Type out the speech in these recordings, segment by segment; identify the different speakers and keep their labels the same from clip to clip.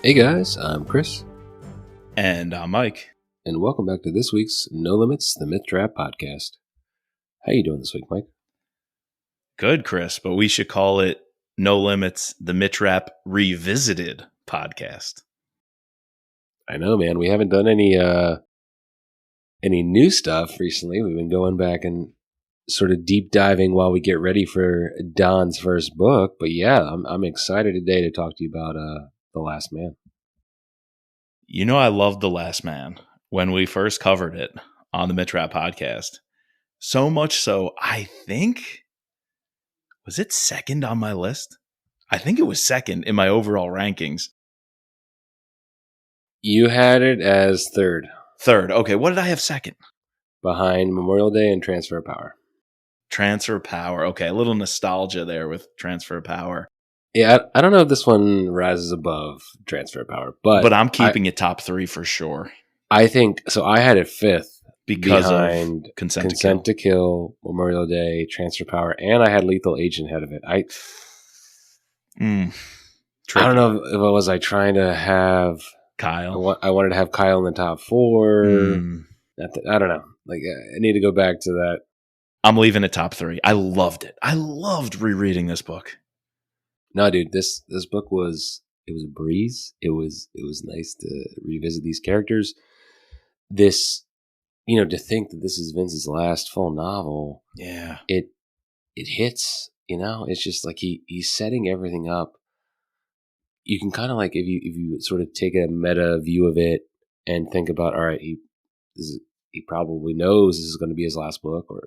Speaker 1: Hey guys, I'm Chris.
Speaker 2: And I'm Mike.
Speaker 1: And welcome back to this week's No Limits, the Myth Trap podcast. How you doing this week, Mike?
Speaker 2: Good, Chris, but we should call it No Limits, the Mitch Trap Revisited podcast.
Speaker 1: I know, man. We haven't done any new stuff recently. We've been going back and sort of deep diving while we get ready for Don's first book. But yeah, I'm excited today to talk to you about The Last Man.
Speaker 2: You know, I loved The Last Man when we first covered it on the Mitch Trap podcast. So much so, I think, was it second on my list? I think it was second in my overall rankings.
Speaker 1: You had it as third.
Speaker 2: Third. Okay, what did I have second?
Speaker 1: Behind Memorial Day and Transfer of Power.
Speaker 2: Transfer Power. Okay, a little nostalgia there with Transfer Power.
Speaker 1: Yeah, I don't know if this one rises above Transfer Power, but
Speaker 2: I'm keeping it top three for sure.
Speaker 1: I think so. I had it fifth
Speaker 2: because
Speaker 1: behind
Speaker 2: of Consent
Speaker 1: to Kill, Memorial Day, Transfer Power, and I had Lethal Agent ahead of it. I don't know if I was trying to have
Speaker 2: Kyle.
Speaker 1: I wanted to have Kyle in the top four. I don't know. Like I need to go back to that.
Speaker 2: I'm leaving it top three. I loved it. I loved rereading this book.
Speaker 1: No, dude, this book was a breeze. It was nice to revisit these characters. This, to think that this is Vince's last full novel.
Speaker 2: Yeah,
Speaker 1: it hits. It's just like he's setting everything up. You can kind of like if you sort of take a meta view of it and think about, all right, he probably knows this is going to be his last book, or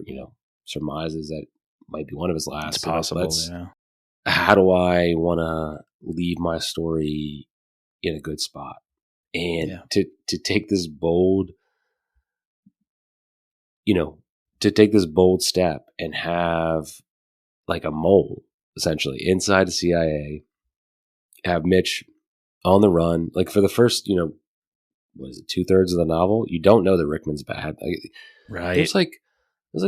Speaker 1: surmises that might be one of his last.
Speaker 2: It's possible. Yeah.
Speaker 1: How do I want to leave my story in a good spot? And to take this bold, to take this bold step and have like a mole essentially inside the CIA, have Mitch on the run. Like for the first, what is it, 2/3 of the novel, you don't know that Rickman's bad.
Speaker 2: Right.
Speaker 1: There's like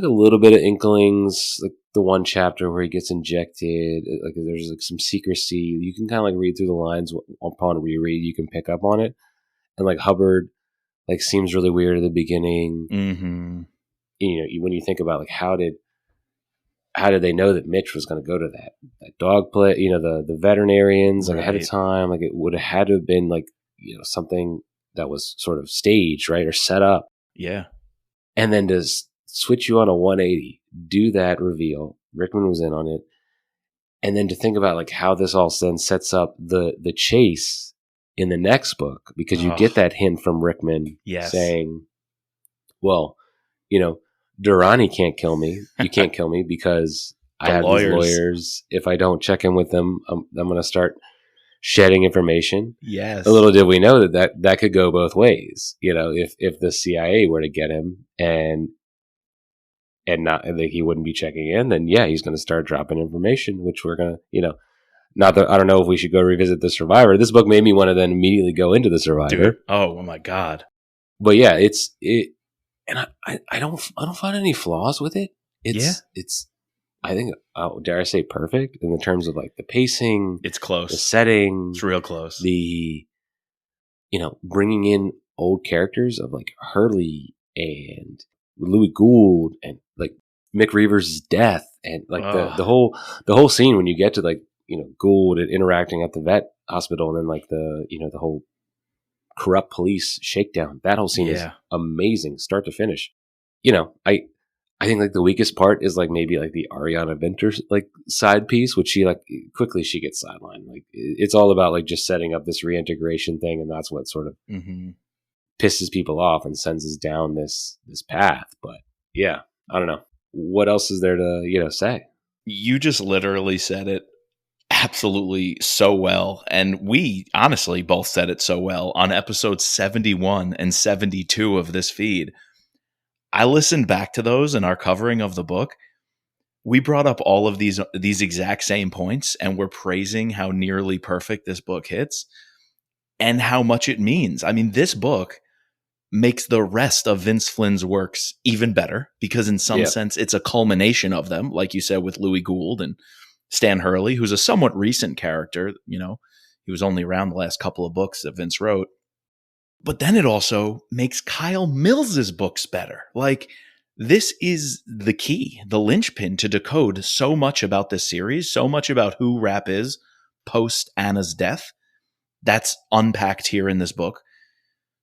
Speaker 1: a little bit of inklings, like the one chapter where he gets injected. Like there's like some secrecy. You can kind of like read through the lines upon reread. You can pick up on it. And like Hubbard, like seems really weird at the beginning.
Speaker 2: Mm-hmm.
Speaker 1: When you think about like how did they know that Mitch was going to go to that dog play? The veterinarians like ahead of time. Like it would have had to have been like something that was sort of staged, right, or set up.
Speaker 2: Yeah.
Speaker 1: And then to switch you on a 180, do that reveal. Rickman was in on it. And then to think about like how this all then sets up the chase in the next book, because you get that hint from Rickman saying, well, Durrani can't kill me. You can't kill me because I have these lawyers. If I don't check in with them, I'm going to start shedding information.
Speaker 2: Yes.
Speaker 1: A little did we know that could go both ways. If the CIA were to get him and not that he wouldn't be checking in, then he's going to start dropping information, which we're going to, not that I don't know if we should go revisit The Survivor. This book made me want to then immediately go into The Survivor.
Speaker 2: Dude. Oh my God.
Speaker 1: But yeah, and I don't find any flaws with it. It's I think, dare I say, perfect in the terms of like the pacing.
Speaker 2: It's close.
Speaker 1: The setting.
Speaker 2: It's real close.
Speaker 1: The, bringing in old characters of like Hurley and Louis Gould and like Mick Reavers' death and like the whole scene when you get to like, Gould and interacting at the vet hospital and then like the whole corrupt police shakedown. That whole scene is amazing, start to finish. I think like the weakest part is like maybe like the Ariana Venter like side piece, which she like quickly she gets sidelined. Like it's all about like just setting up this reintegration thing, and that's what sort of pisses people off and sends us down this path. But yeah, I don't know. What else is there to say?
Speaker 2: You just literally said it absolutely so well, and we honestly both said it so well on episodes 71 and 72 of this feed. I listened back to those in our covering of the book. We brought up all of these exact same points, and we're praising how nearly perfect this book hits and how much it means. I mean, this book makes the rest of Vince Flynn's works even better because in some sense it's a culmination of them, like you said, with Louis Gould and Stan Hurley, who's a somewhat recent character. He He was only around the last couple of books that Vince wrote. But then it also makes Kyle Mills's books better. Like, this is the key, the linchpin to decode so much about this series, so much about who Rapp is post Anna's death. That's unpacked here in this book.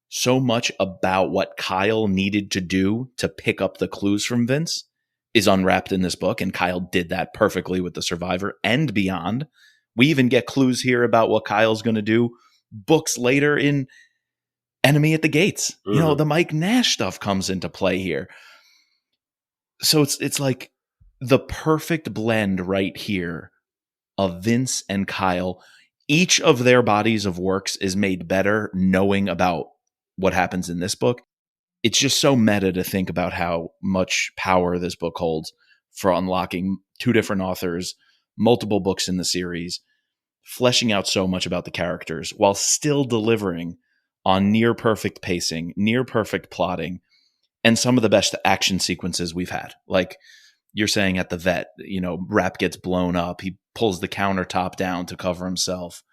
Speaker 2: So much about what Kyle needed to do to pick up the clues from Vince is unwrapped in this book, and Kyle did that perfectly with The Survivor and beyond. We even get clues here about what Kyle's going to do books later in Enemy at the Gates. You know, the Mike Nash stuff comes into play here. So it's like the perfect blend right here of Vince and Kyle. Each of their bodies of works is made better knowing about what happens in this book. It's just so meta to think about how much power this book holds for unlocking two different authors, multiple books in the series, fleshing out so much about the characters while still delivering on near perfect pacing, near perfect plotting, and some of the best action sequences we've had. Like you're saying at the vet, you know, Rapp gets blown up. He pulls the countertop down to cover himself.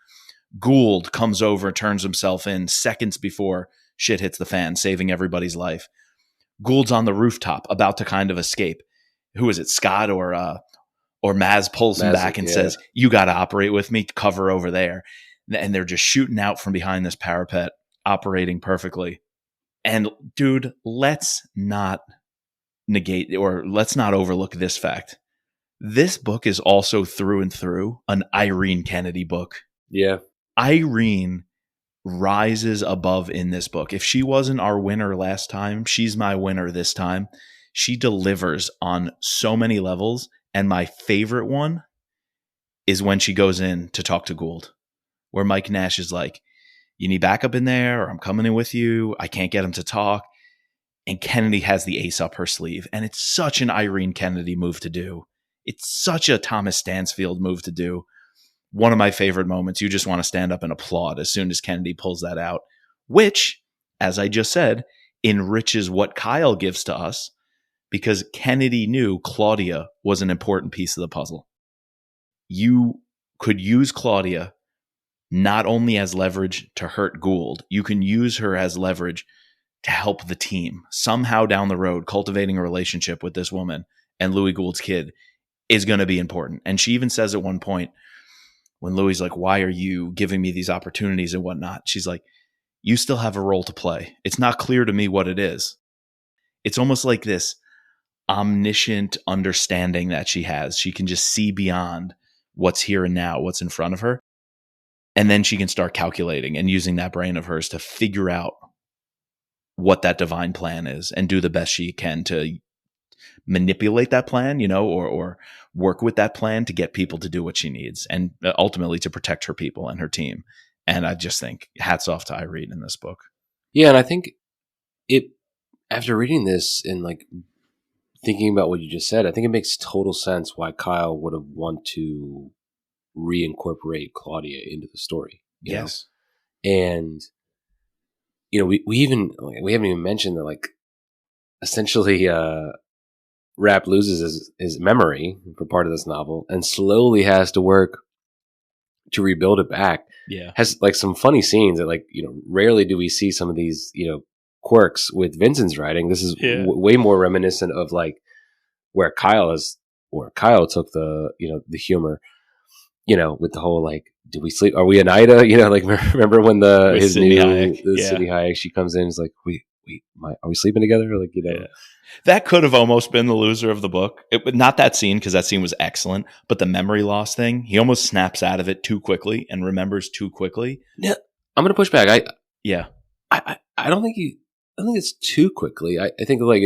Speaker 2: Gould comes over, turns himself in seconds before shit hits the fan, saving everybody's life. Gould's on the rooftop, about to kind of escape. Who is it, Scott or Maz pulls him back and says, "You got to operate with me, cover over there." And they're just shooting out from behind this parapet, operating perfectly. And dude, let's not negate or let's not overlook this fact. This book is also through and through an Irene Kennedy book.
Speaker 1: Yeah.
Speaker 2: Irene rises above in this book. If she wasn't our winner last time, she's my winner this time. She delivers on so many levels. And my favorite one is when she goes in to talk to Gould, where Mike Nash is like, "You need backup in there, or I'm coming in with you. I can't get him to talk." And Kennedy has the ace up her sleeve. And it's such an Irene Kennedy move to do. It's such a Thomas Stansfield move to do. One of my favorite moments. You just want to stand up and applaud as soon as Kennedy pulls that out, which, as I just said, enriches what Kyle gives to us, because Kennedy knew Claudia was an important piece of the puzzle. You could use Claudia not only as leverage to hurt Gould, you can use her as leverage to help the team. Somehow down the road, cultivating a relationship with this woman and Louis Gould's kid is going to be important. And she even says at one point, when Louis like, "Why are you giving me these opportunities and whatnot?" She's like, "You still have a role to play. It's not clear to me what it is." It's almost like this omniscient understanding that she has. She can just see beyond what's here and now, what's in front of her. And then she can start calculating and using that brain of hers to figure out what that divine plan is and do the best she can to manipulate that plan, you know, or work with that plan to get people to do what she needs and ultimately to protect her people and her team. And I just think hats off to Irene in this book.
Speaker 1: Yeah, and I think after reading this and like thinking about what you just said, I think it makes total sense why Kyle would have want to reincorporate Claudia into the story.
Speaker 2: Yes.
Speaker 1: Know? And you know, we haven't even mentioned that, like, essentially Rapp loses his memory for part of this novel and slowly has to work to rebuild it back.
Speaker 2: Yeah.
Speaker 1: Has like some funny scenes that, like, you know, rarely do we see some of these, you know, quirks with Vincent's writing. This is way more reminiscent of like where Kyle took the, you know, the humor, you know, with the whole like, do we sleep? Are we an Ida? You know, like remember when Sidney Hayek, she comes in, is like, are we sleeping together? Like, you know,
Speaker 2: that could have almost been the loser of the book. Not that scene, because that scene was excellent, but the memory loss thing, he almost snaps out of it too quickly and remembers too quickly.
Speaker 1: Yeah, I'm gonna push back. I don't think it's too quickly. I think like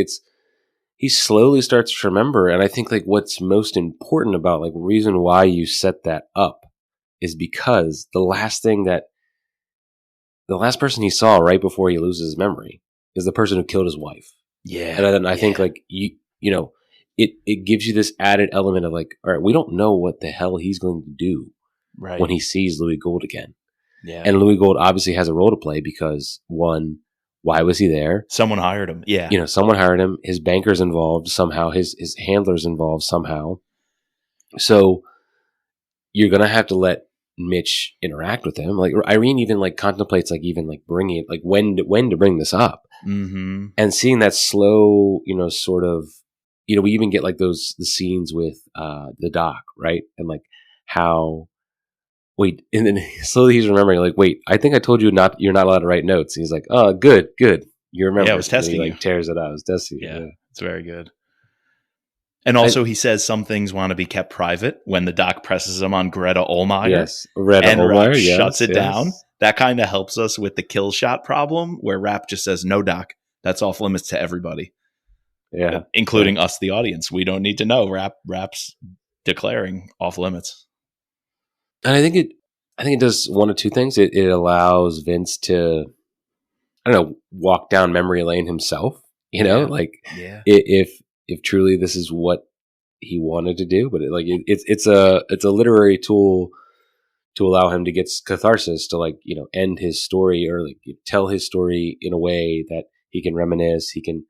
Speaker 1: he slowly starts to remember, and I think like what's most important about like reason why you set that up is because the last person he saw right before he loses his memory is the person who killed his wife.
Speaker 2: Yeah.
Speaker 1: And then I think like you know, it gives you this added element of like, all right, we don't know what the hell he's going to do when he sees Louis Gould again.
Speaker 2: Yeah.
Speaker 1: And Louis Gould obviously has a role to play because, one, why was he there?
Speaker 2: Someone hired him. Yeah.
Speaker 1: You know, someone hired him. His banker's involved somehow. His handler's involved somehow. So you're going to have to let Mitch interact with him. Like Irene even like contemplates like even like bringing it, like when to bring this up, and seeing that slow, sort of, we even get like the scenes with the doc, right, and like how. Wait, and then slowly he's remembering, like, wait, I think I told you you're not allowed to write notes. And he's like, oh, good. You remember.
Speaker 2: Yeah, I was testing
Speaker 1: and he,
Speaker 2: you.
Speaker 1: like, tears it out. I was testing you.
Speaker 2: Yeah, it's very good. And also he says some things want to be kept private when the doc presses him on Greta Olmeyer.
Speaker 1: Yes, Greta Olmeyer,
Speaker 2: shuts it down. That kind of helps us with the kill shot problem where Rapp just says, no, doc, that's off limits to everybody.
Speaker 1: Yeah.
Speaker 2: Including us, the audience. We don't need to know. Rapp's declaring off limits.
Speaker 1: And I think it does one of two things. It allows Vince to, I don't know, walk down memory lane himself. If truly this is what he wanted to do, but it's a literary tool to allow him to get catharsis, to end his story, or tell his story in a way that he can reminisce, he can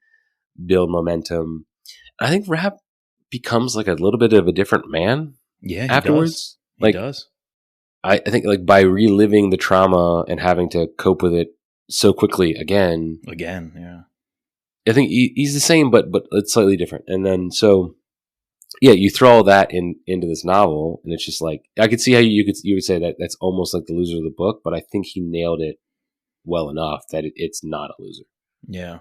Speaker 1: build momentum. I think Rapp becomes like a little bit of a different man.
Speaker 2: Yeah,
Speaker 1: afterwards,
Speaker 2: he does.
Speaker 1: I think by reliving the trauma and having to cope with it so quickly again,
Speaker 2: yeah.
Speaker 1: I think he's the same, but it's slightly different. And then you throw all that into this novel, and it's just like, I could see how you would say that that's almost like the loser of the book, but I think he nailed it well enough that it's not a loser.
Speaker 2: Yeah.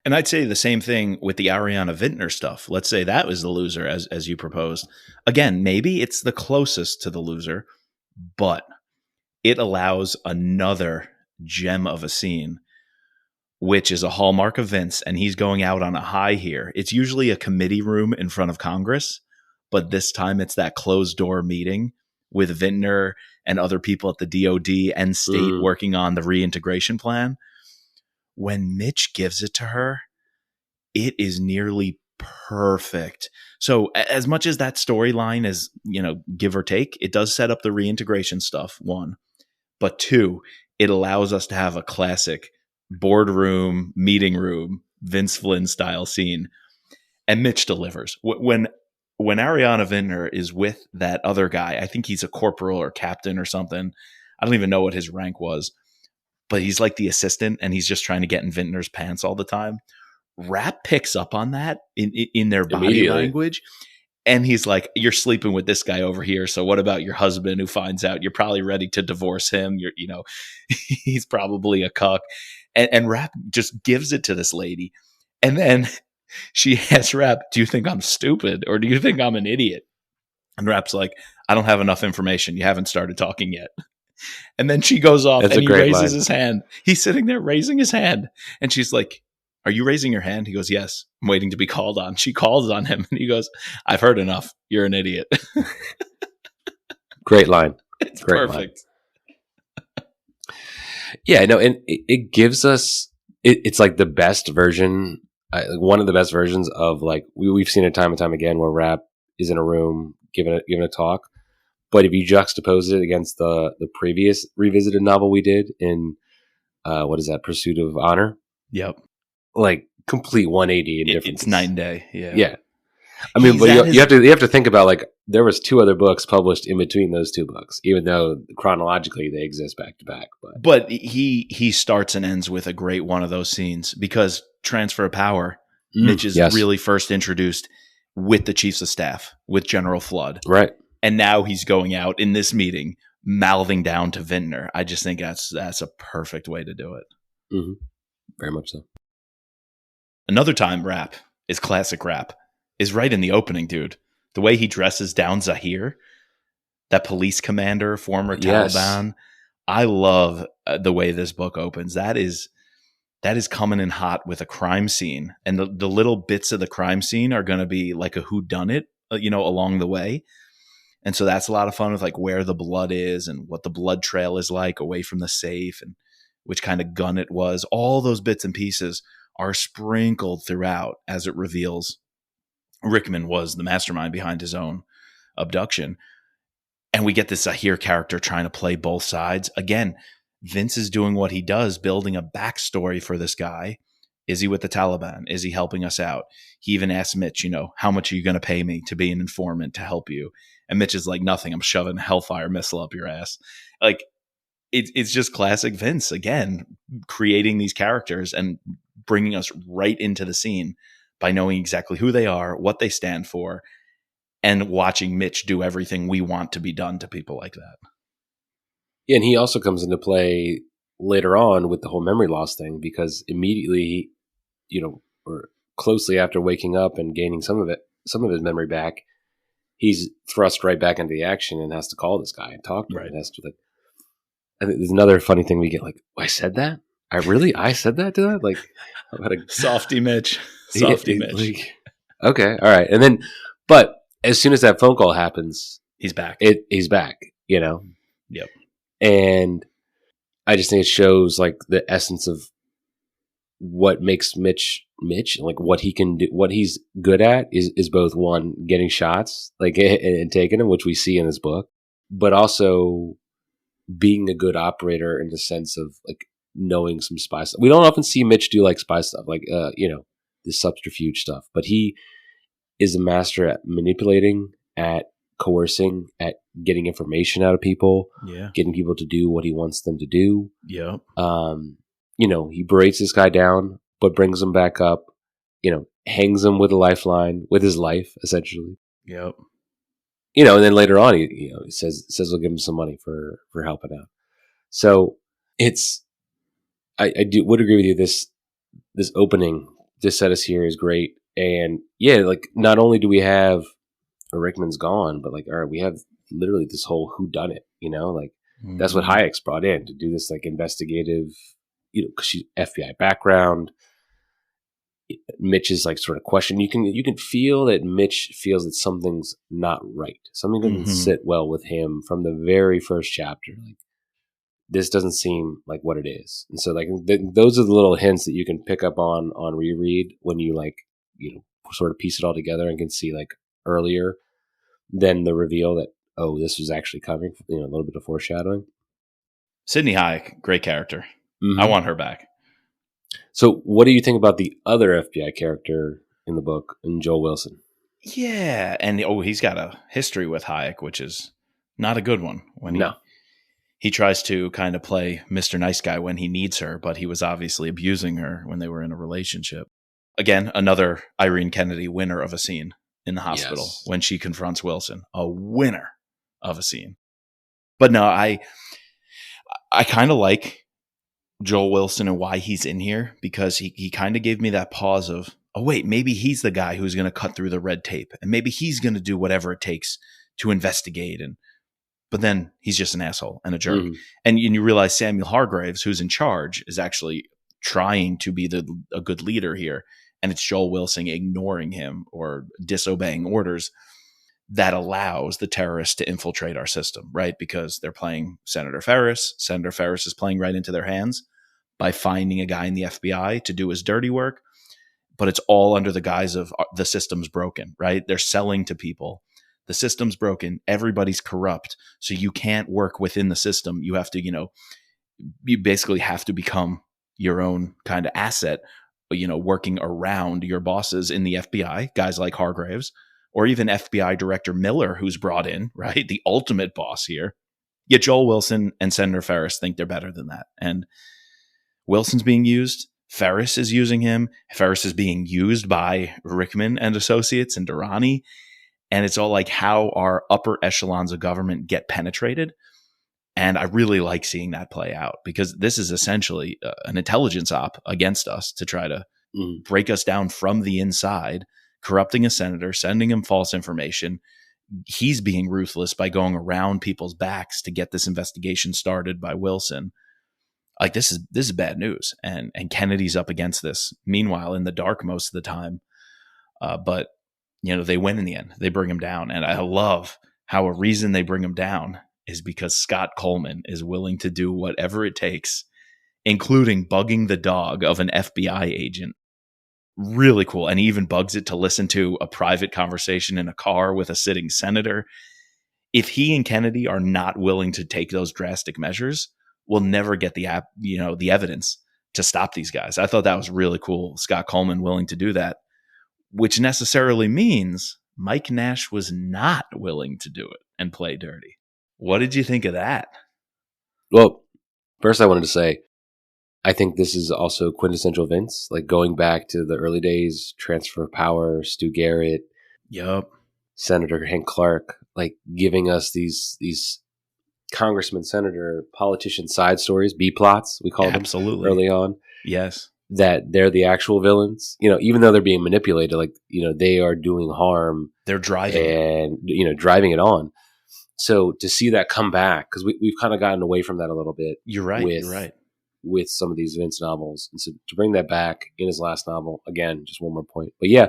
Speaker 2: And I'd say the same thing with the Ariana Vintner stuff. Let's say that was the loser, as you proposed. Again, maybe it's the closest to the loser, but it allows another gem of a scene, which is a hallmark of Vince, and he's going out on a high here. It's usually a committee room in front of Congress, but this time it's that closed door meeting with Vintner and other people at the DOD and state working on the reintegration plan. When Mitch gives it to her, it is nearly perfect. So as much as that storyline is, give or take, it does set up the reintegration stuff, one. But two, it allows us to have a classic boardroom, meeting room, Vince Flynn style scene. And Mitch delivers. When Ariana Vintner is with that other guy, I think he's a corporal or captain or something. I don't even know what his rank was, but he's like the assistant, and he's just trying to get in Vintner's pants all the time. Rapp picks up on that in their body language. And he's like, you're sleeping with this guy over here. So what about your husband who finds out you're probably ready to divorce him? He's probably a cuck. And Rapp just gives it to this lady. And then she asks Rapp, do you think I'm stupid or do you think I'm an idiot? And Rapp's like, I don't have enough information. You haven't started talking yet. And then she goes off and he raises his hand. He's sitting there raising his hand. And she's like, are you raising your hand? He goes, yes, I'm waiting to be called on. She calls on him and he goes, I've heard enough. You're an idiot.
Speaker 1: Great line.
Speaker 2: It's great perfect.
Speaker 1: Line. Yeah, no, and it gives us, it's like the best version, one of the best versions of like, we've seen it time and time again where Rapp is in a room giving a talk. But if you juxtapose it against the previous revisited novel we did in, what is that, Pursuit of Honor?
Speaker 2: Yep.
Speaker 1: Like complete 180 in difference.
Speaker 2: It's night and day. Yeah.
Speaker 1: Yeah. I mean, but you have to think about like there was 2 other books published in between those 2 books, even though chronologically they exist back to back.
Speaker 2: But he starts and ends with a great one of those scenes because transfer of power. Mitch is really first introduced with the chiefs of staff, with General Flood,
Speaker 1: right?
Speaker 2: And now he's going out in this meeting, mouthing down to Vintner. I just think that's a perfect way to do it.
Speaker 1: Mm-hmm. Very much so.
Speaker 2: Another time Rapp is classic Rapp is right in the opening, dude. The way he dresses down Zahir, that police commander, former Taliban. I love the way this book opens. That is coming in hot with a crime scene. And the little bits of the crime scene are going to be like a whodunit, along the way. And so that's a lot of fun with like where the blood is and what the blood trail is like away from the safe and which kind of gun it was. All those bits and pieces are sprinkled throughout as it reveals Rickman was the mastermind behind his own abduction. And we get this Zahir character trying to play both sides. Again, Vince is doing what he does, building a backstory for this guy Is he with the Taliban? Is he helping us out? He even asked Mitch, how much are you going to pay me to be an informant to help you? And Mitch is like, nothing. I'm shoving a Hellfire missile up your ass. Like, it's just classic Vince, again, creating these characters and bringing us right into the scene by knowing exactly who they are, what they stand for, and watching Mitch do everything we want to be done to people like that.
Speaker 1: Yeah, and he also comes into play later on with the whole memory loss thing, because immediately, or closely after waking up and gaining some of his memory back, he's thrust right back into the action and has to call this guy and talk to him. And has to and there's another funny thing we get, like, I said that? I said that to that? Like, about a
Speaker 2: softy Mitch. Softy Mitch.
Speaker 1: Like, okay, all right. And then, but as soon as that phone call happens,
Speaker 2: he's back.
Speaker 1: He's back,
Speaker 2: Yep.
Speaker 1: And I just think it shows like the essence of what makes Mitch, like what he can do, what he's good at is both, one, getting shots, like, and taking them, which we see in his book, but also being a good operator in the sense of like knowing some spy stuff. We don't often see Mitch do like spy stuff, like, the subterfuge stuff, but he is a master at manipulating, at coercing, at getting information out of people, getting people to do what he wants them to do.
Speaker 2: Yeah.
Speaker 1: He berates this guy down, but brings him back up, hangs him with a lifeline, with his life, essentially.
Speaker 2: Yep.
Speaker 1: And then later on, he says we'll give him some money for helping out. So I would agree with you. This opening, this set us here is great. And yeah, like, not only do we have Rickman's gone, but like, all right, we have literally this whole whodunit, like, that's what Hayek's brought in to do this, like, investigative, because she's FBI background. Mitch is like sort of question. You can feel that Mitch feels that something's not right. Something doesn't sit well with him from the very first chapter. Like, this doesn't seem like what it is. And so, like, those are the little hints that you can pick up on reread when you, like, sort of piece it all together and can see, like, earlier than the reveal that, oh, this was actually coming, a little bit of foreshadowing.
Speaker 2: Sidney Hayek, great character. I want her back.
Speaker 1: So what do you think about the other FBI character in the book, and Joel Wilson?
Speaker 2: Yeah, and he's got a history with Hayek, which is not a good one. He tries to kind of play Mr. Nice Guy when he needs her, but he was obviously abusing her when they were in a relationship. Again, another Irene Kennedy winner of a scene in the hospital when she confronts Wilson. A winner of a scene. But no, I kind of like Joel Wilson and why he's in here, because he kind of gave me that pause of, oh, wait, maybe he's the guy who's going to cut through the red tape, and maybe he's going to do whatever it takes to investigate. But then he's just an asshole and a jerk. And you realize Samuel Hargraves, who's in charge, is actually trying to be a good leader here. And it's Joel Wilson ignoring him or disobeying orders that allows the terrorists to infiltrate our system, right? Because they're playing Senator Ferris. Senator Ferris is playing right into their hands by finding a guy in the FBI to do his dirty work. But it's all under the guise of the system's broken, right? They're selling to people. The system's broken. Everybody's corrupt. So you can't work within the system. You have to, you basically have to become your own kind of asset, working around your bosses in the FBI, guys like Hargraves, or even FBI Director Miller, who's brought in, right? The ultimate boss here. Yet Joel Wilson and Senator Ferris think they're better than that. And Wilson's being used. Ferris is using him. Ferris is being used by Rickman and Associates and Durrani. And it's all like how our upper echelons of government get penetrated. And I really like seeing that play out, because this is essentially an intelligence op against us to try to break us down from the inside, corrupting a senator, sending him false information. He's being ruthless by going around people's backs to get this investigation started by Wilson. Like, this is bad news. And Kennedy's up against this. Meanwhile, in the dark most of the time. But they win in the end. They bring him down. And I love how a reason they bring him down is because Scott Coleman is willing to do whatever it takes, including bugging the dog of an FBI agent. Really cool. And he even bugs it to listen to a private conversation in a car with a sitting senator. If he and Kennedy are not willing to take those drastic measures, we'll never get the evidence to stop these guys. I thought that was really cool. Scott Coleman willing to do that, which necessarily means Mike Nash was not willing to do it and play dirty. What did you think of that?
Speaker 1: Well, first I wanted to say, I think this is also quintessential Vince, like going back to the early days, transfer of power, Stu Garrett,
Speaker 2: Yup.
Speaker 1: Senator Hank Clark, like giving us these congressman, senator, politician side stories, B plots, we call them early on.
Speaker 2: Yes.
Speaker 1: That they're the actual villains, even though they're being manipulated, like, they are doing harm.
Speaker 2: They're driving
Speaker 1: and, driving it on. So to see that come back, because we've kind of gotten away from that a little bit.
Speaker 2: You're right.
Speaker 1: With some of these Vince novels. And so to bring that back in his last novel, again, just one more point. But yeah,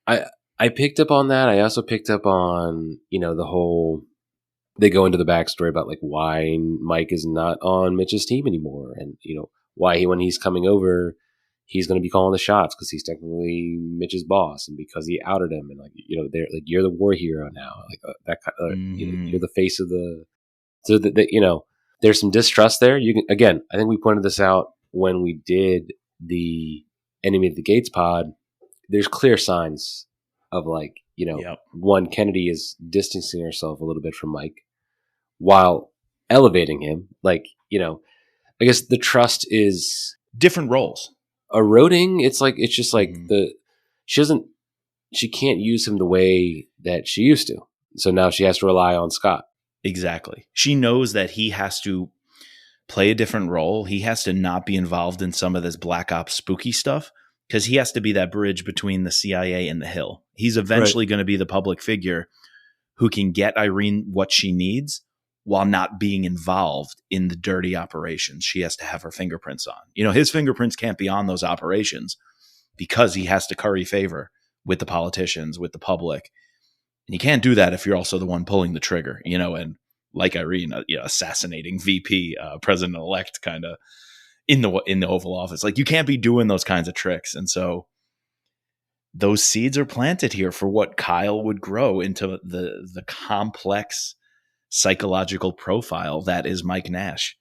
Speaker 1: I picked up on that. I also picked up on, the whole, they go into the backstory about like why Mike is not on Mitch's team anymore. And, why when he's coming over, he's going to be calling the shots because he's technically Mitch's boss, and because he outed him, and like they're like, you're the war hero now, like that kind of, you're the face of the. So that there's some distrust there. You can, again, I think we pointed this out when we did the Enemy at the Gates pod. There's clear signs of like one, Kennedy is distancing herself a little bit from Mike while elevating him. Like I guess the trust is
Speaker 2: different roles.
Speaker 1: Eroding. It's just like she can't use him the way that she used to. So now she has to rely on Scott.
Speaker 2: Exactly. She knows that he has to play a different role. He has to not be involved in some of this Black Ops spooky stuff because he has to be that bridge between the CIA and the Hill. He's eventually going to be the public figure who can get Irene what she needs while not being involved in the dirty operations she has to have her fingerprints on. His fingerprints can't be on those operations because he has to curry favor with the politicians, with the public. And you can't do that if you're also the one pulling the trigger, and like Irene, assassinating VP, president-elect kind of in the Oval Office. Like, you can't be doing those kinds of tricks. And so those seeds are planted here for what Kyle would grow into the complex psychological profile that is Mike Nash,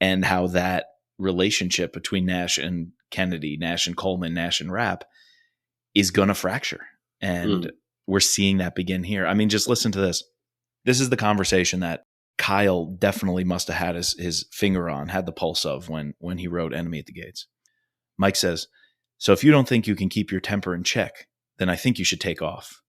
Speaker 2: and how that relationship between Nash and Kennedy, Nash and Coleman, Nash and Rapp is going to fracture. And we're seeing that begin here. I mean, just listen to this. This is the conversation that Kyle definitely must have had his finger on, had the pulse of when he wrote Enemy at the Gates. Mike says, "So if you don't think you can keep your temper in check, then I think you should take off."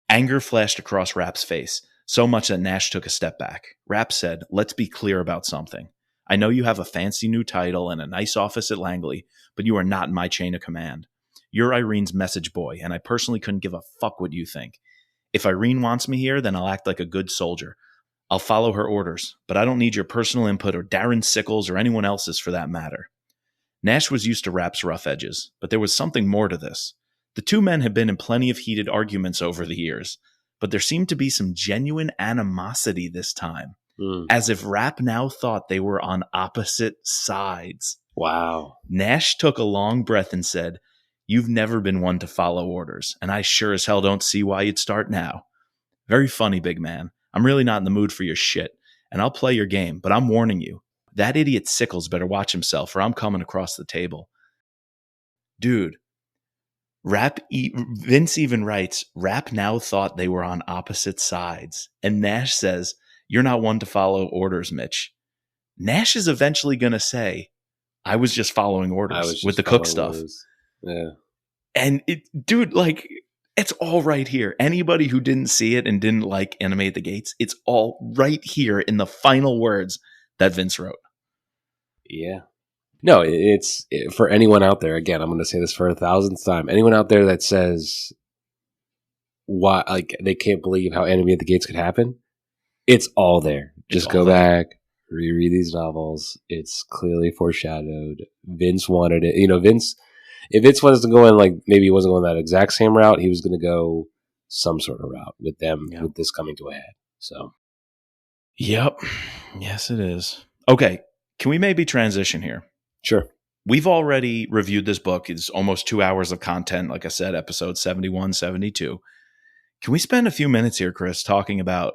Speaker 2: Anger flashed across Rapp's face, so much that Nash took a step back. Rapp said, "Let's be clear about something. I know you have a fancy new title and a nice office at Langley, but you are not in my chain of command. You're Irene's message boy, and I personally couldn't give a fuck what you think. If Irene wants me here, then I'll act like a good soldier. I'll follow her orders, but I don't need your personal input or Darren Sickles or anyone else's for that matter." Nash was used to Rapp's rough edges, but there was something more to this. The two men had been in plenty of heated arguments over the years, but there seemed to be some genuine animosity this time, as if Rapp now thought they were on opposite sides.
Speaker 1: Wow.
Speaker 2: Nash took a long breath and said, "You've never been one to follow orders, and I sure as hell don't see why you'd start now. Very funny, big man. I'm really not in the mood for your shit, and I'll play your game, but I'm warning you. That idiot Sickles better watch himself, or I'm coming across the table." Dude, Vince even writes, Rapp now thought they were on opposite sides, and Nash says, "You're not one to follow orders, Mitch." Nash is eventually going to say, "I was just following orders with the cook stuff."
Speaker 1: Orders. Yeah.
Speaker 2: And dude, like, it's all right here. anybody who didn't see it and didn't like Enemy at the Gates, it's all right here in the final words that Vince wrote.
Speaker 1: Yeah. No, it's for anyone out there. Again, I'm going to say this for 1,000th time. Anyone out there that says why, like, they can't believe how Enemy at the Gates could happen, it's all there. Just go back, reread these novels. It's clearly foreshadowed. Vince wanted it. Vince, if Vince wasn't going, like, maybe he wasn't going that exact same route, he was going to go some sort of route with them, with this coming to a head. So,
Speaker 2: yep. Yes, it is. Okay. Can we maybe transition here?
Speaker 1: Sure.
Speaker 2: We've already reviewed this book. It's almost 2 hours of content. Like I said, episode 71, 72. Can we spend a few minutes here, Chris, talking about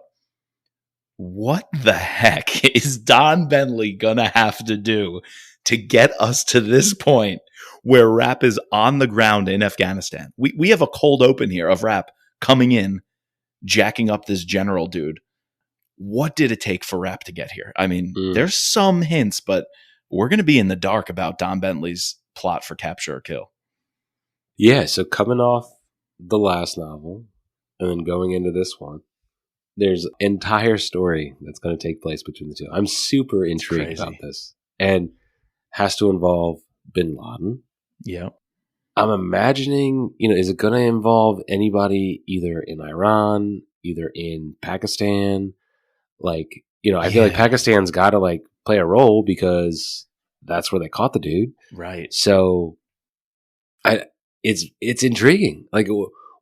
Speaker 2: what the heck is Don Bentley going to have to do to get us to this point where Rap is on the ground in Afghanistan. We have a cold open here of Rap coming in, jacking up this general dude. What did it take for Rap to get here? I mean, there's some hints, but we're going to be in the dark about Don Bentley's plot for Capture or Kill.
Speaker 1: Yeah, so coming off the last novel and then going into this one, there's an entire story that's going to take place between the two. I'm super intrigued about this, and has to involve Bin Laden.
Speaker 2: Yeah.
Speaker 1: I'm imagining, is it going to involve anybody either in Iran, either in Pakistan? I feel like Pakistan's got to play a role because that's where they caught the dude.
Speaker 2: Right.
Speaker 1: So it's intriguing.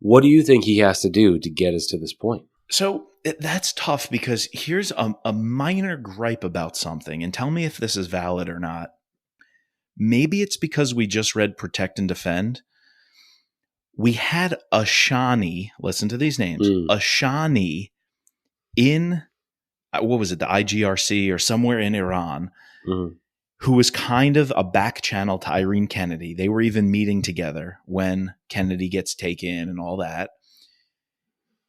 Speaker 1: What do you think he has to do to get us to this point?
Speaker 2: So that's tough because here's a minor gripe about something, and tell me if this is valid or not. Maybe it's because we just read Protect and Defend. We had Ashani, listen to these names, Ashani in, what was it, the IGRC or somewhere in Iran, who was kind of a back channel to Irene Kennedy. They were even meeting together when Kennedy gets taken and all that.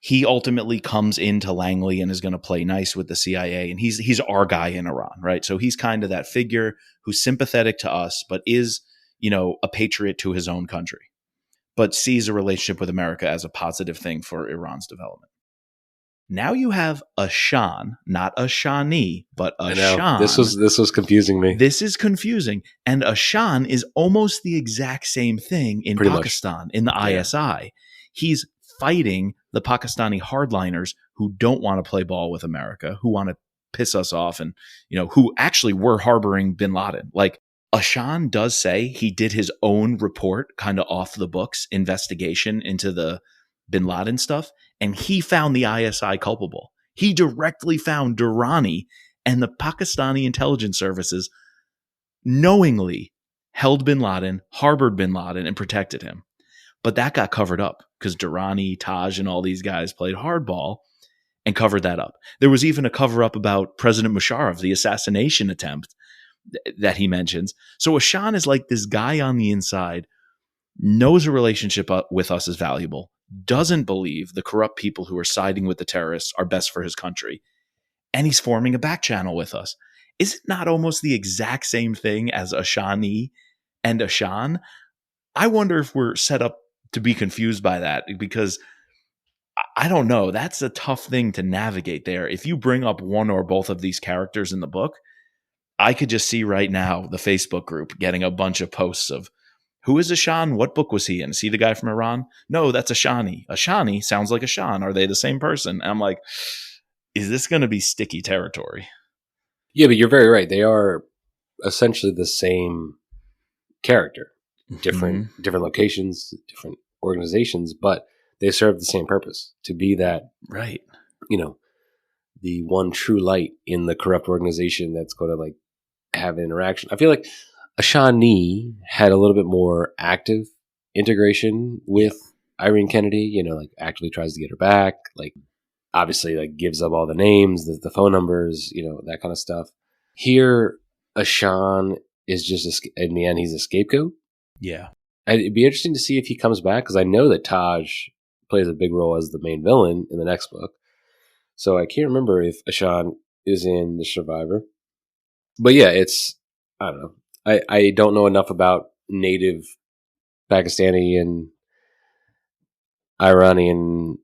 Speaker 2: He ultimately comes into Langley and is going to play nice with the CIA. And he's our guy in Iran, right? So he's kind of that figure who's sympathetic to us, but is, a patriot to his own country, but sees a relationship with America as a positive thing for Iran's development. Now you have Ashan, not Ashani, but Ashan.
Speaker 1: This was confusing me.
Speaker 2: This is confusing. And Ashan is almost the exact same thing in
Speaker 1: Pretty
Speaker 2: Pakistan,
Speaker 1: much.
Speaker 2: In the ISI. He's fighting the Pakistani hardliners who don't want to play ball with America, who want to piss us off, and who actually were harboring bin Laden. Ashan does say he did his own report, kind of off the books investigation into the bin Laden stuff, and he found the ISI culpable. He directly found Durrani, and the Pakistani intelligence services knowingly held bin Laden, harbored bin Laden, and protected him. But that got covered up because Durrani, Taj, and all these guys played hardball and covered that up. There was even a cover-up about President Musharraf, the assassination attempt that he mentions. So Ashan is like this guy on the inside, knows a relationship with us is valuable, doesn't believe the corrupt people who are siding with the terrorists are best for his country, and he's forming a back channel with us. Is it not almost the exact same thing as Ashani and Ashan? I wonder if we're set up to be confused by that, because I don't know. That's a tough thing to navigate there. If you bring up one or both of these characters in the book, I could just see right now the Facebook group getting a bunch of posts of, who is Ashan? What book was he in? Is he the guy from Iran? No, that's Ashani. Ashani sounds like Ashan. Are they the same person? And I'm like, is this going to be sticky territory?
Speaker 1: Yeah, but you're very right. They are essentially the same character. Different locations, different organizations, but they serve the same purpose, to be that,
Speaker 2: right,
Speaker 1: the one true light in the corrupt organization that's going to have an interaction. I feel like Ashani had a little bit more active integration with Irene Kennedy, actually tries to get her back, obviously gives up all the names, the phone numbers, that kind of stuff. Here, Ashan is just, in the end, he's a scapegoat.
Speaker 2: Yeah.
Speaker 1: It'd be interesting to see if he comes back, because I know that Taj plays a big role as the main villain in the next book. So I can't remember if Ashan is in The Survivor. But yeah, I don't know. I don't know enough about native Pakistani and Iranian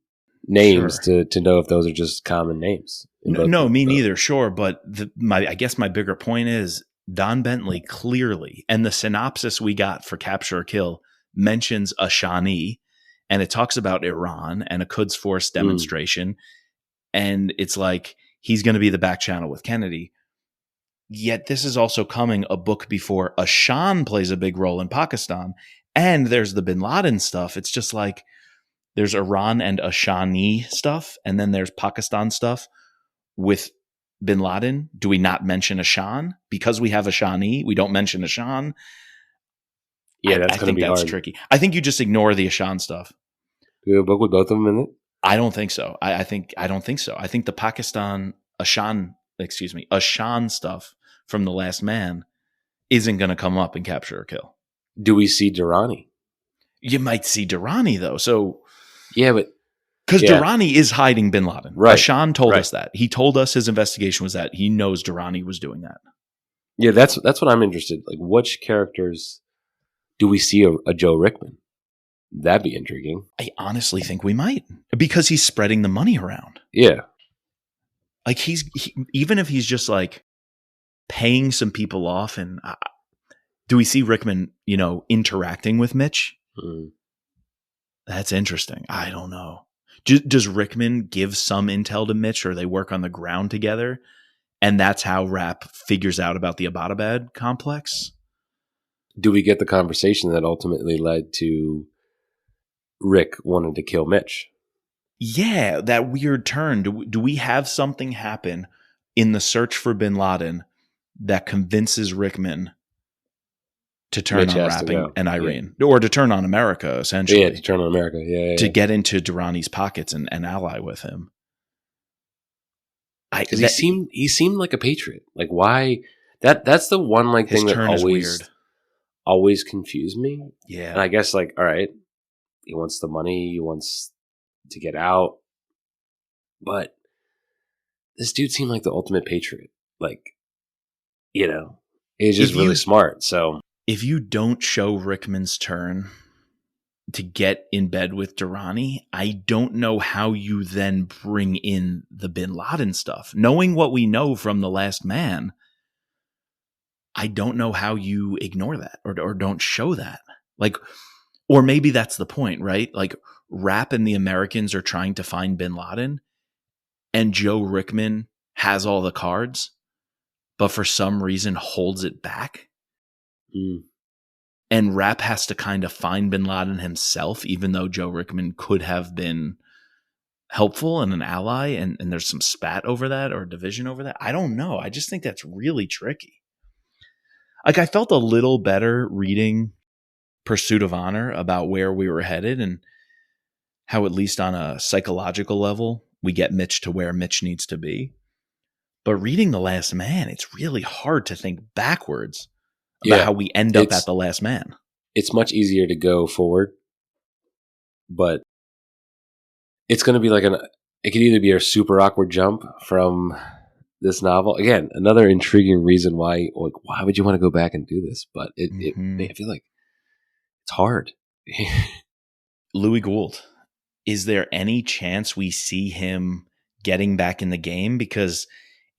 Speaker 1: names to know if those are just common names.
Speaker 2: No, me neither. Sure. But I guess my bigger point is Don Bentley clearly, and the synopsis we got for Capture or Kill mentions Ashani, and it talks about Iran and a Quds Force demonstration. And it's like he's going to be the back channel with Kennedy. Yet this is also coming a book before Ashan plays a big role in Pakistan. And there's the bin Laden stuff. It's just like there's Iran and Ashani stuff, and then there's Pakistan stuff with bin Laden. Do we not mention Ashan? Because we have Ashani, we don't mention Ashan.
Speaker 1: Yeah, that's going to be hard.
Speaker 2: I think that's tricky. I think you just ignore the Ashan stuff.
Speaker 1: Do you have a book with both of them in it?
Speaker 2: I don't think so. I don't think so. I think the Ashan stuff from The Last Man isn't going to come up and capture or kill.
Speaker 1: Do we see Durrani?
Speaker 2: You might see Durrani, though. So,
Speaker 1: yeah, but
Speaker 2: because Durrani is hiding bin Laden.
Speaker 1: Right.
Speaker 2: Ashan told us that. He told us his investigation was that he knows Durrani was doing that.
Speaker 1: Yeah, that's what I'm interested. Like, which characters do we see a Joe Rickman? That'd be intriguing.
Speaker 2: I honestly think we might, because he's spreading the money around.
Speaker 1: Yeah,
Speaker 2: like even if he's just like paying some people off, and do we see Rickman, interacting with Mitch? That's interesting. I don't know. Does Rickman give some intel to Mitch, or they work on the ground together, and that's how Rapp figures out about the Abbottabad complex?
Speaker 1: Do we get the conversation that ultimately led to Rick wanting to kill Mitch?
Speaker 2: Yeah, that weird turn. Do we have something happen in the search for bin Laden that convinces Rickman to turn on Rapp and Irene, or to turn on America, essentially?
Speaker 1: Yeah, to turn on America. Yeah.
Speaker 2: To get into Durrani's pockets and ally with him.
Speaker 1: Because he seemed like a patriot. Like, why? That's the one thing that always confused me.
Speaker 2: Yeah,
Speaker 1: and I guess all right, he wants the money, he wants to get out, but this dude seemed like the ultimate patriot. He's just really smart. So
Speaker 2: if you don't show Rickman's turn to get in bed with Durrani, I don't know how you then bring in the bin Laden stuff. Knowing what we know from The Last Man, I don't know how you ignore that or don't show that. Or maybe that's the point, right? Rapp and the Americans are trying to find bin Laden, and Joe Rickman has all the cards, but for some reason holds it back. And Rapp has to kind of find bin Laden himself, even though Joe Rickman could have been helpful and an ally, and there's some spat over that or division over that. I don't know. I just think that's really tricky. I felt a little better reading Pursuit of Honor about where we were headed and how, at least on a psychological level, we get Mitch to where Mitch needs to be. But reading The Last Man, it's really hard to think backwards about how we end up at The Last Man.
Speaker 1: It's much easier to go forward, but it's going to be it could either be a super awkward jump from this novel. Again, another intriguing reason why would you want to go back and do this? But I feel like it's hard.
Speaker 2: Louis Gould, is there any chance we see him getting back in the game? Because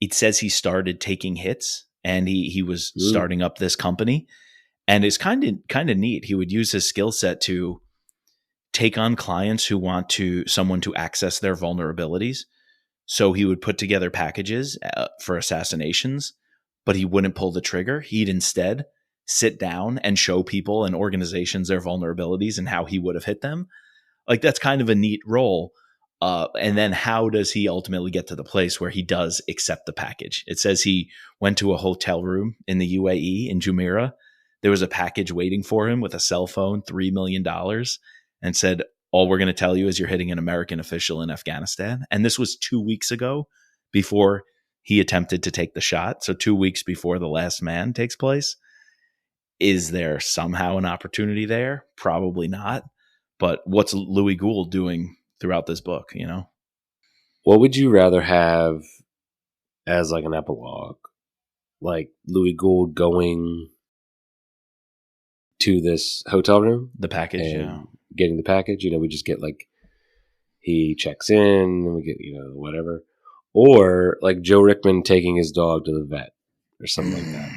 Speaker 2: it says he started taking hits and he was starting up this company, and it's kind of neat. He would use his skill set to take on clients who want someone to access their vulnerabilities. So he would put together packages for assassinations, but he wouldn't pull the trigger. He'd instead sit down and show people and organizations their vulnerabilities and how he would have hit them. That's kind of a neat role. And then how does he ultimately get to the place where he does accept the package? It says he went to a hotel room in the UAE in Jumeirah. There was a package waiting for him with a cell phone, $3 million, and said, all we're going to tell you is you're hitting an American official in Afghanistan. And this was 2 weeks ago, before he attempted to take the shot. So 2 weeks before The Last Man takes place. Is there somehow an opportunity there? Probably not. But what's Louis Gould doing throughout this book,
Speaker 1: What would you rather have as an epilogue? Louis Gould going to this hotel room?
Speaker 2: The package, and
Speaker 1: getting the package, we just get he checks in and we get, whatever. Or Joe Rickman taking his dog to the vet or something like that.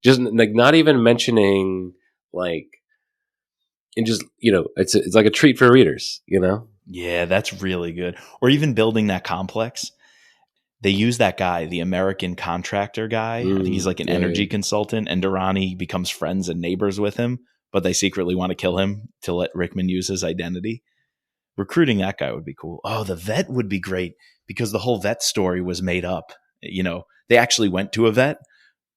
Speaker 1: Just not even mentioning and just, it's like a treat for readers,
Speaker 2: Yeah, that's really good. Or even building that complex. They use that guy, the American contractor guy. I think he's an energy consultant, and Durrani becomes friends and neighbors with him, but they secretly want to kill him to let Rickman use his identity. Recruiting that guy would be cool. Oh, the vet would be great, because the whole vet story was made up. They actually went to a vet,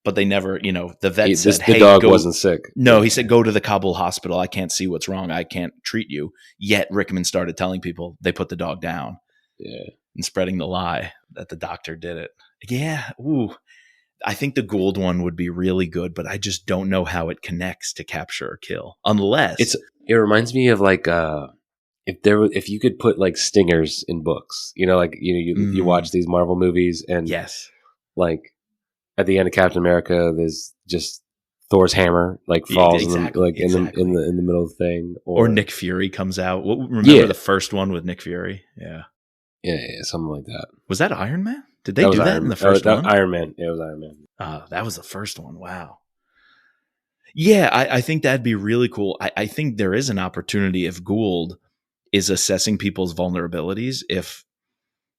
Speaker 2: but they never, the vet said,
Speaker 1: the dog wasn't sick.
Speaker 2: No, he said, go to the Kabul hospital. I can't see what's wrong. I can't treat you. Yet Rickman started telling people they put the dog down.
Speaker 1: Yeah.
Speaker 2: And spreading the lie that the doctor did it. Yeah. Ooh. I think the Gould one would be really good, but I just don't know how it connects to Capture or Kill, unless
Speaker 1: it reminds me of like if you could put like stingers in books, like you watch these Marvel movies and
Speaker 2: yes,
Speaker 1: like at the end of Captain America, there's just Thor's hammer like falls in the middle of the thing,
Speaker 2: or Nick Fury comes out. Remember the first one with Nick Fury? Yeah,
Speaker 1: something like that.
Speaker 2: Was that Iron Man? Did they do that in the first one?
Speaker 1: Iron Man. It was Iron Man.
Speaker 2: That was the first one. Wow. Yeah, I think that'd be really cool. I think there is an opportunity if Gould is assessing people's vulnerabilities. If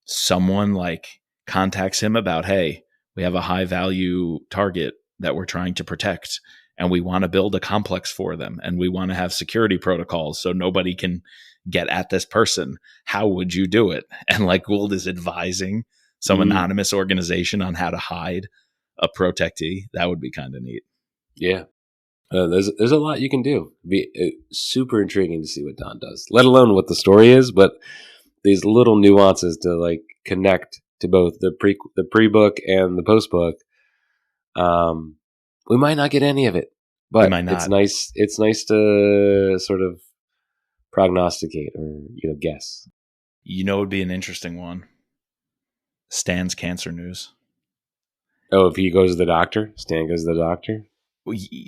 Speaker 2: someone like contacts him about, hey, we have a high value target that we're trying to protect and we want to build a complex for them and we want to have security protocols so nobody can get at this person. How would you do it? And like Gould is advising some anonymous organization on how to hide a protectee. That would be kind of neat.
Speaker 1: Yeah. There's a lot you can do. It'd be super intriguing to see what Don does, let alone what the story is, but these little nuances to like connect to both the pre-book and the post-book. We might not get any of it, but it's nice. It's nice to sort of prognosticate or guess.
Speaker 2: It would be an interesting one. Stan's cancer news.
Speaker 1: Oh, if he goes to the doctor, Stan goes to the doctor.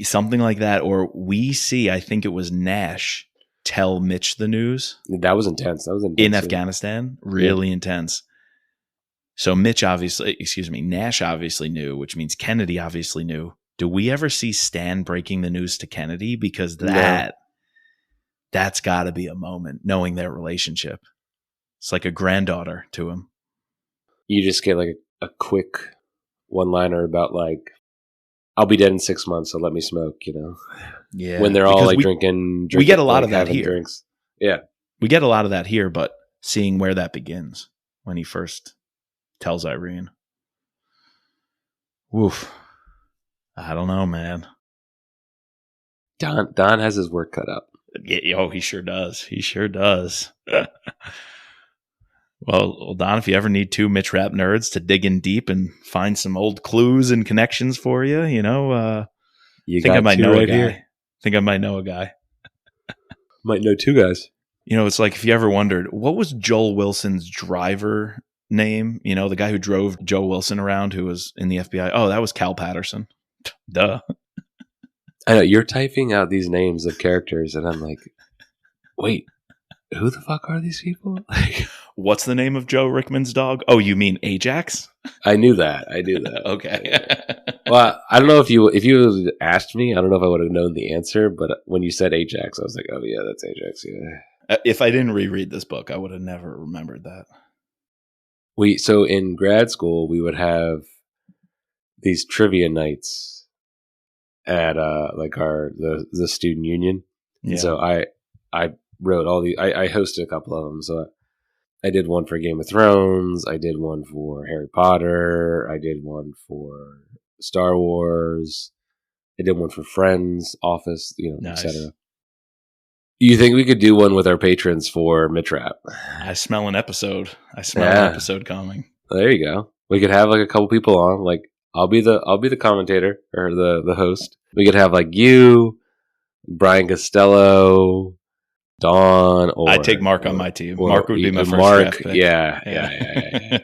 Speaker 2: Something like that, or we see. I think it was Nash tell Mitch the news.
Speaker 1: That was intense.
Speaker 2: In Afghanistan, really intense. So Nash obviously knew, which means Kennedy obviously knew. Do we ever see Stan breaking the news to Kennedy? Because that's got to be a moment, knowing their relationship. It's like a granddaughter to him. You
Speaker 1: just get like a quick one-liner about like, I'll be dead in 6 months, so let me smoke,
Speaker 2: Yeah.
Speaker 1: When they're all like drinking.
Speaker 2: We get a lot of that here.
Speaker 1: Drinks. Yeah.
Speaker 2: We get a lot of that here, but seeing where that begins when he first tells Irene. Woof. I don't know, man.
Speaker 1: Don has his work cut out.
Speaker 2: Yeah, he sure does. He sure does. Well, Don, if you ever need two Mitch Rapp nerds to dig in deep and find some old clues and connections for you, think I might know a guy. Here. Think I might know a guy.
Speaker 1: Might know two guys.
Speaker 2: It's like if you ever wondered, what was Joel Wilson's driver name? The guy who drove Joe Wilson around who was in the FBI. Oh, that was Cal Patterson. Duh.
Speaker 1: I know, you're typing out these names of characters and I'm like, wait, who the fuck are these people?
Speaker 2: What's the name of Joe Rickman's dog? Oh, you mean Ajax?
Speaker 1: I knew that.
Speaker 2: Okay.
Speaker 1: Well, I don't know if you asked me, I don't know if I would have known the answer, but when you said Ajax, I was like, oh yeah, that's Ajax. Yeah.
Speaker 2: If I didn't reread this book, I would have never remembered that.
Speaker 1: So in grad school, we would have these trivia nights at like the student union. Yeah. And so I wrote all the I hosted a couple of them. So I did one for Game of Thrones. I did one for Harry Potter. I did one for Star Wars. I did one for Friends, Office,
Speaker 2: nice.
Speaker 1: etc. You think we could do one with our patrons for Mitch Rapp?
Speaker 2: I smell an episode. An episode coming.
Speaker 1: There you go. We could have like a couple people on. Like I'll be the commentator or the host. We could have like you, Brian Costello, Don, or
Speaker 2: I'd take Mark on my team. Mark would be my first draft pick.
Speaker 1: Yeah.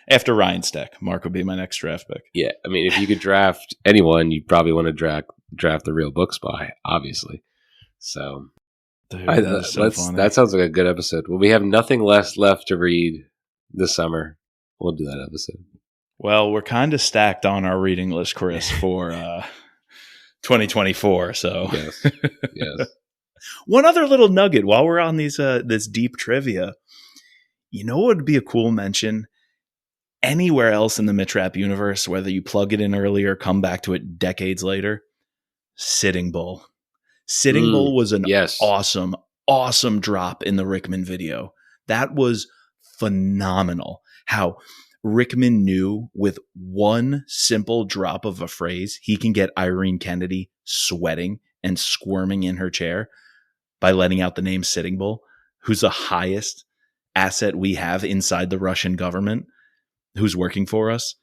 Speaker 2: After Ryan Steck, Mark would be my next draft pick.
Speaker 1: Yeah, I mean, if you could draft anyone, you'd probably want to draft the real book spy, obviously. So,
Speaker 2: Dude,
Speaker 1: that sounds like a good episode. Well, we have nothing left to read this summer. We'll do that episode.
Speaker 2: Well, we're kind of stacked on our reading list, Chris, for 2024. So,
Speaker 1: yes.
Speaker 2: One other little nugget while we're on these this deep trivia. What would be a cool mention? Anywhere else in the Mitch Rapp universe, whether you plug it in early or come back to it decades later, Sitting Bull. Sitting Bull was an awesome drop in the Rickman video. That was phenomenal. How Rickman knew with one simple drop of a phrase, he can get Irene Kennedy sweating and squirming in her chair by letting out the name Sitting Bull, who's the highest asset we have inside the Russian government, who's working for us.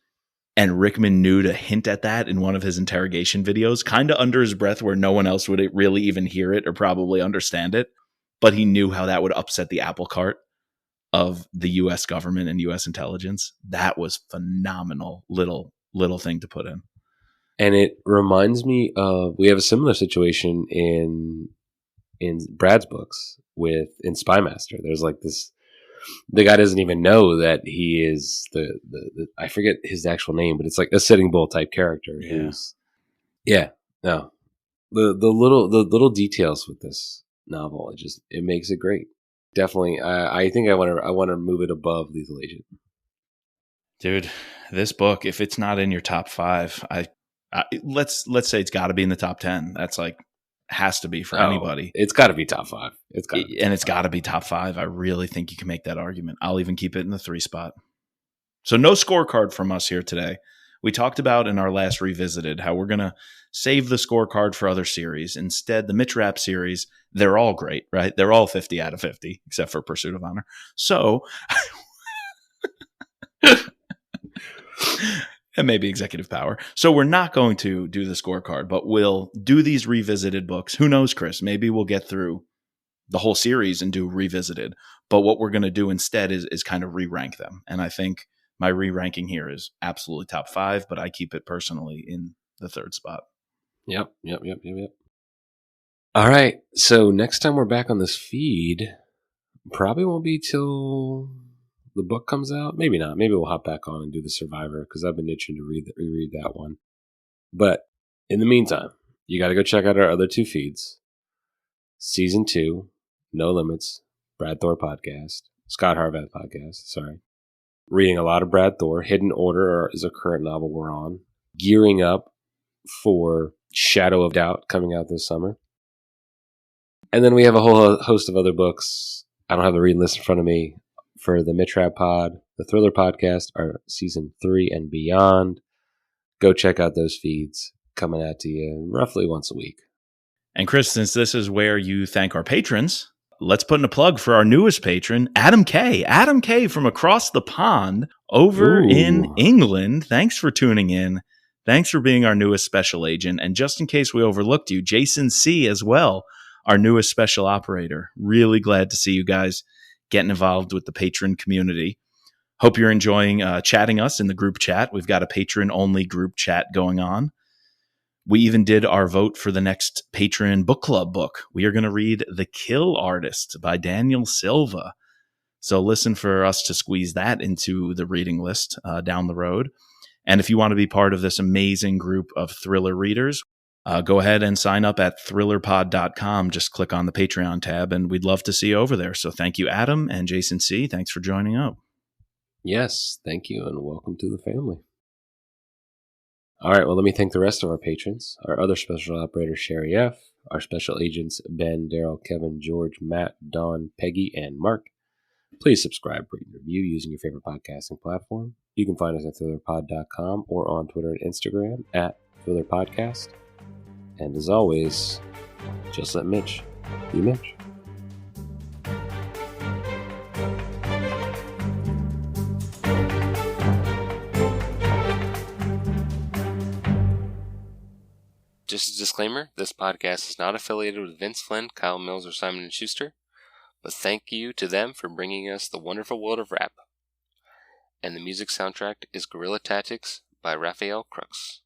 Speaker 2: And Rickman knew to hint at that in one of his interrogation videos, kind of under his breath where no one else would really even hear it or probably understand it. But he knew how that would upset the apple cart of the U.S. government and U.S. intelligence. That was phenomenal little thing to put in.
Speaker 1: And it reminds me of, we have a similar situation in Brad's books in Spy Master. There's like this, the guy doesn't even know that he is the I forget his actual name, but it's like a Sitting Bull type character.
Speaker 2: Yeah.
Speaker 1: The little details with this novel, it makes it great. Definitely, I think I want to move it above Lethal Agent.
Speaker 2: Dude, this book, if it's not in your top 5, let's say it's got to be in the top 10. That's like has to be for anybody.
Speaker 1: It's got to be top 5.
Speaker 2: It's got to be top 5. I really think you can make that argument. I'll even keep it in the 3 spot. So no scorecard from us here today. We talked about in our last Revisited how we're going to save the scorecard for other series. Instead, the Mitch Rapp series, they're all great, right? They're all 50 out of 50, except for Pursuit of Honor. So, and maybe Executive Power. So we're not going to do the scorecard, but we'll do these Revisited books. Who knows, Chris? Maybe we'll get through the whole series and do Revisited. But what we're going to do instead is kind of re-rank them. And I think my re-ranking here is absolutely top 5, but I keep it personally in the 3rd spot.
Speaker 1: Yep. All right. So next time we're back on this feed, probably won't be till the book comes out. Maybe not. Maybe we'll hop back on and do the Survivor because I've been itching to reread that one. But in the meantime, you got to go check out our other 2 feeds. Season 2, No Limits, Brad Thor podcast, Scott Harvath podcast. Sorry. Reading a lot of Brad Thor. Hidden Order is a current novel we're on. Gearing up for Shadow of Doubt coming out this summer. And then we have a whole host of other books. I don't have the reading list in front of me for the Mitch Rapp Pod, the Thriller podcast, our season 3 and beyond. Go check out those feeds coming out to you roughly once a week.
Speaker 2: And Chris, since this is where you thank our patrons, let's put in a plug for our newest patron, Adam K. Adam K. from across the pond over in England. Thanks for tuning in. Thanks for being our newest special agent. And just in case we overlooked you, Jason C. as well, our newest special operator. Really glad to see you guys getting involved with the patron community. Hope you're enjoying chatting us in the group chat. We've got a patron-only group chat going on. We even did our vote for the next patron book club book. We are going to read The Kill Artist by Daniel Silva. So listen for us to squeeze that into the reading list down the road. And if you want to be part of this amazing group of thriller readers, go ahead and sign up at thrillerpod.com. Just click on the Patreon tab, and we'd love to see you over there. So thank you, Adam and Jason C. Thanks for joining up.
Speaker 1: Yes, thank you, and welcome to the family. All right, well, let me thank the rest of our patrons. Our other special operator, Sherry F., our special agents, Ben, Daryl, Kevin, George, Matt, Don, Peggy, and Mark. Please subscribe, rate, and review using your favorite podcasting platform. You can find us at thrillerpod.com or on Twitter and Instagram at thrillerpodcast. And as always, just let Mitch be Mitch. Just a disclaimer, this podcast is not affiliated with Vince Flynn, Kyle Mills, or Simon & Schuster, but thank you to them for bringing us the wonderful world of rap. And the music soundtrack is Guerrilla Tactics by Raphael Crooks.